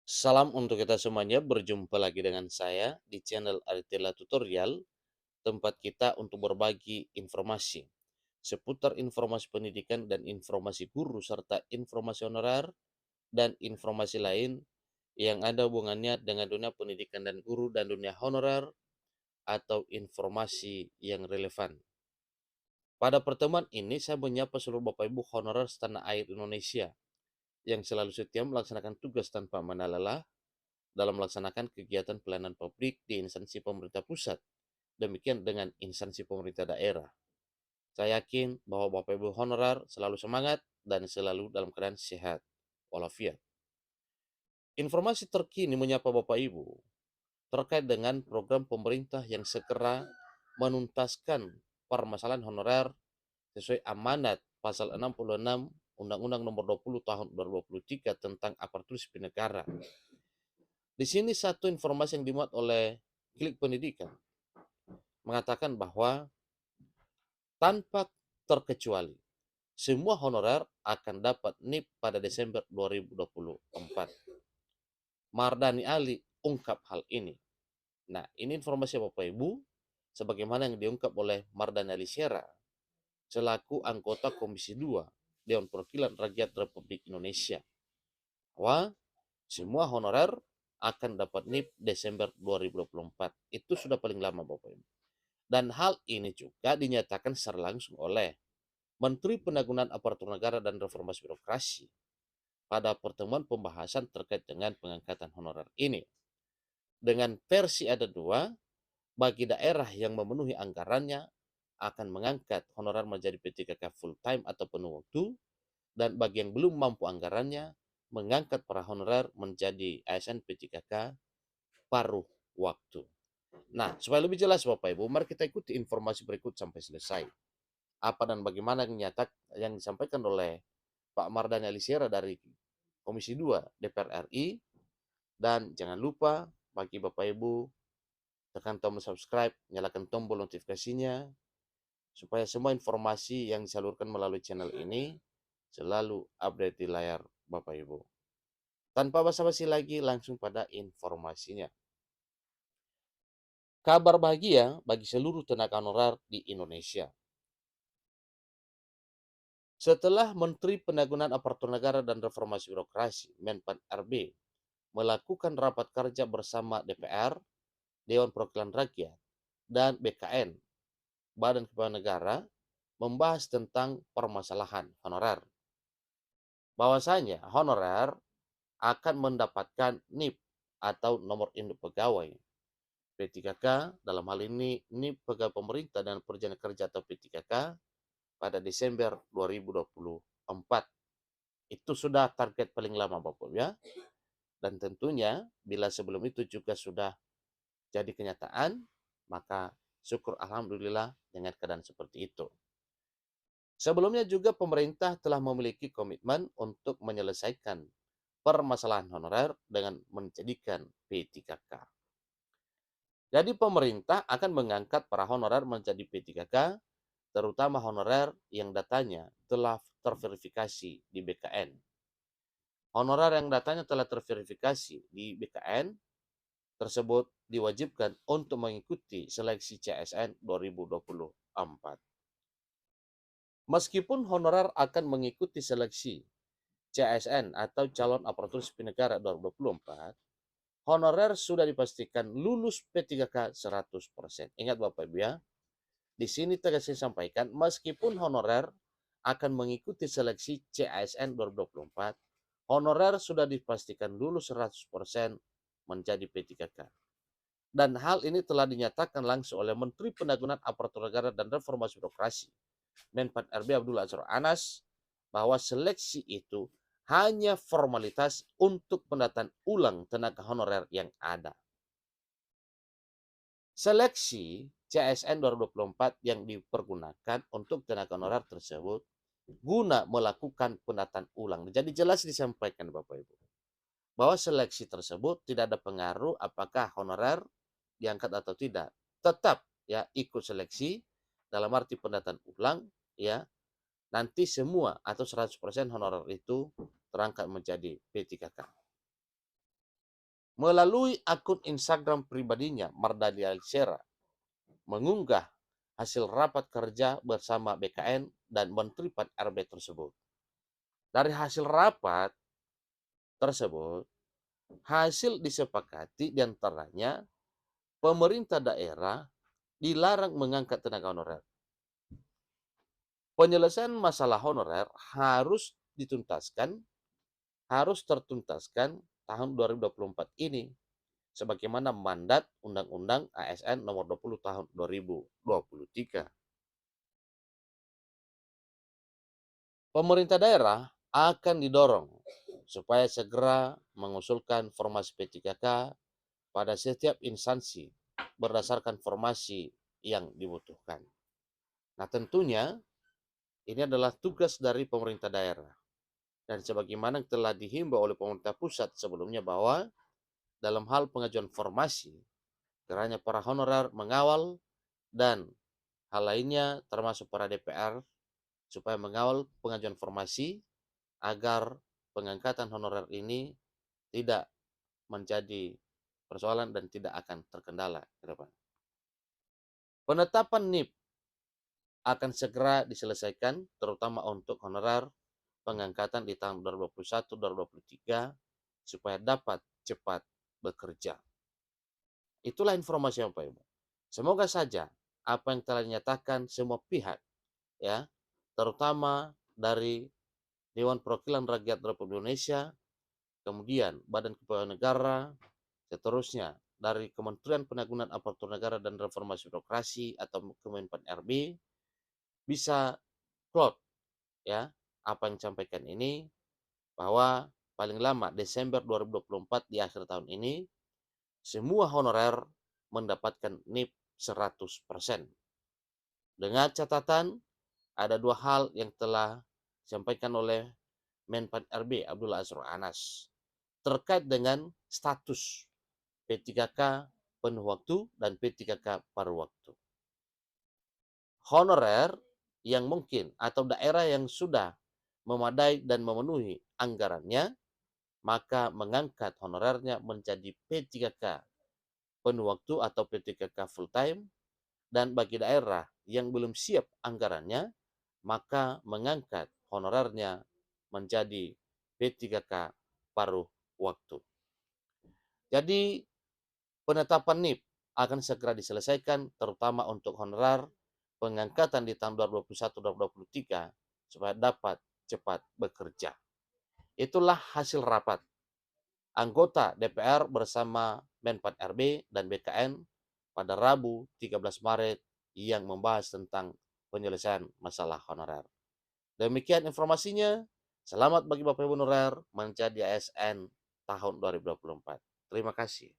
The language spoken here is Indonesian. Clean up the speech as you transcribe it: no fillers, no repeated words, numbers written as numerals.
Salam untuk kita semuanya, berjumpa lagi dengan saya di channel Aritella Tutorial, tempat kita untuk berbagi informasi seputar informasi pendidikan dan informasi guru serta informasi honorer dan informasi lain yang ada hubungannya dengan dunia pendidikan dan guru dan dunia honorer atau informasi yang relevan. Pada pertemuan ini saya menyapa seluruh Bapak Ibu honorer setanah air Indonesia yang selalu setia melaksanakan tugas tanpa mengenal lelah dalam melaksanakan kegiatan pelayanan publik di instansi pemerintah pusat, demikian dengan instansi pemerintah daerah. Saya yakin bahwa Bapak Ibu honorer selalu semangat dan selalu dalam keadaan sehat walafiat. Informasi terkini menyapa Bapak Ibu terkait dengan program pemerintah yang segera menuntaskan permasalahan honorer sesuai amanat pasal 66 Undang-Undang Nomor 20 Tahun 2023 tentang aparatur sipil negara. Di sini satu informasi yang dimuat oleh Klik Pendidikan mengatakan bahwa tanpa terkecuali semua honorer akan dapat NIP pada Desember 2024. Mardani Ali ungkap hal ini. Nah, ini informasi Bapak Ibu sebagaimana yang diungkap oleh Mardani Ali Sera selaku anggota Komisi 2 Dewan Perwakilan Rakyat Republik Indonesia bahwa semua honorer akan dapat NIP Desember 2024. Itu sudah paling lama Bapak Ibu. Dan hal ini juga dinyatakan secara langsung oleh Menteri Penanggulangan Aparatur Negara dan Reformasi Birokrasi pada pertemuan pembahasan terkait dengan pengangkatan honorer ini. Dengan versi ada dua, bagi daerah yang memenuhi anggarannya akan mengangkat honorer menjadi P3K full time atau penuh waktu, dan bagi yang belum mampu anggarannya mengangkat para honorer menjadi ASN P3K paruh waktu. Nah, supaya lebih jelas Bapak Ibu, mari kita ikuti informasi berikut sampai selesai. Apa dan bagaimana yang disampaikan oleh Pak Mardhani Alisera dari Komisi 2 DPR RI. Dan jangan lupa bagi Bapak Ibu tekan tombol subscribe, nyalakan tombol notifikasinya supaya semua informasi yang disalurkan melalui channel ini selalu update di layar Bapak Ibu. Tanpa basa-basi lagi, langsung pada informasinya. Kabar bahagia bagi seluruh tenaga honorer di Indonesia. Setelah Menteri Penanggulangan Aparatur Negara dan Reformasi Birokrasi (Menpan RB) melakukan rapat kerja bersama DPR, Dewan Perwakilan Rakyat, dan BKN, Badan Kepegawaian Negara, membahas tentang permasalahan honorer. Bahwasanya honorer akan mendapatkan NIP atau nomor induk pegawai P3K, dalam hal ini NIP pegawai pemerintah dan perjanjian kerja atau P3K pada Desember 2024. Itu sudah target paling lama Bapak ya. Dan tentunya bila sebelum itu juga sudah jadi kenyataan, maka syukur alhamdulillah dengan keadaan seperti itu. Sebelumnya juga pemerintah telah memiliki komitmen untuk menyelesaikan permasalahan honorer dengan menjadikan P3K. Jadi pemerintah akan mengangkat para honorer menjadi P3K, terutama honorer yang datanya telah terverifikasi di BKN. Honorer yang datanya telah terverifikasi di BKN tersebut diwajibkan untuk mengikuti seleksi CSN 2024. Meskipun honorer akan mengikuti seleksi CSN atau calon aparatur sipil negara 2024, honorer sudah dipastikan lulus P3K 100%. Ingat Bapak Ibu ya, di sini tegas saya sampaikan, meskipun honorer akan mengikuti seleksi CSN 2024, honorer sudah dipastikan lulus 100% menjadi P3K. Dan hal ini telah dinyatakan langsung oleh Menteri Penanggulangan Aparatur Negara dan Reformasi Birokrasi, Menpan RB Abdullah Azwar Anas, bahwa seleksi itu hanya formalitas untuk pendataan ulang tenaga honorer yang ada. Seleksi CSN 2024 yang dipergunakan untuk tenaga honorer tersebut guna melakukan pendataan ulang. Jadi jelas disampaikan Bapak Ibu bahwa seleksi tersebut tidak ada pengaruh apakah honorer diangkat atau tidak. Tetap ya ikut seleksi dalam arti pendataan ulang ya. Nanti semua atau 100% honorer itu terangkat menjadi P3K. melalui akun Instagram pribadinya Mardhani Alisera mengunggah hasil rapat kerja bersama BKN dan Menteri Pan-RB tersebut. Dari hasil rapat tersebut, hasil disepakati diantaranya pemerintah daerah dilarang mengangkat tenaga honorer. Penyelesaian masalah honorer harus tertuntaskan tahun 2024 ini sebagaimana mandat Undang-Undang ASN nomor 20 tahun 2023. Pemerintah daerah akan didorong supaya segera mengusulkan formasi P3K pada setiap instansi berdasarkan formasi yang dibutuhkan. Nah, tentunya ini adalah tugas dari pemerintah daerah. Dan sebagaimana telah dihimbau oleh pemerintah pusat sebelumnya bahwa dalam hal pengajuan formasi, kiranya para honorer mengawal dan hal lainnya termasuk para DPR supaya mengawal pengajuan formasi agar pengangkatan honorer ini tidak menjadi persoalan dan tidak akan terkendala ke depan. Penetapan NIP akan segera diselesaikan terutama untuk honorer pengangkatan di tahun 2021-2023 supaya dapat cepat bekerja. Itulah informasi yang Bapak Ibu. Semoga saja apa yang telah dinyatakan semua pihak, ya, terutama dari Dewan Perwakilan Rakyat Republik Indonesia, kemudian Badan Kepegawaian Negara, seterusnya dari Kementerian Penanggulangan Aparatur Negara dan Reformasi Birokrasi atau Kemenpan RB bisa plot, ya, apa yang disampaikan ini bahwa paling lama Desember 2024 di akhir tahun ini semua honorer mendapatkan NIP 100%. Dengan catatan ada dua hal yang telah disampaikan oleh Menpan RB Abdullah Azwar Anas terkait dengan status P3K penuh waktu dan P3K paruh waktu. Honorer yang mungkin atau daerah yang sudah memadai dan memenuhi anggarannya, maka mengangkat honorernya menjadi P3K penuh waktu atau P3K full time, dan bagi daerah yang belum siap anggarannya, maka mengangkat honorernya menjadi P3K paruh waktu. Jadi penetapan NIP akan segera diselesaikan terutama untuk honorer pengangkatan di tahun 2021-2023 supaya dapat cepat bekerja. Itulah hasil rapat anggota DPR bersama Menpan RB dan BKN pada Rabu 13 Maret yang membahas tentang penyelesaian masalah honorer. Demikian informasinya. Selamat bagi Bapak Ibu honorer menjadi ASN tahun 2024. Terima kasih.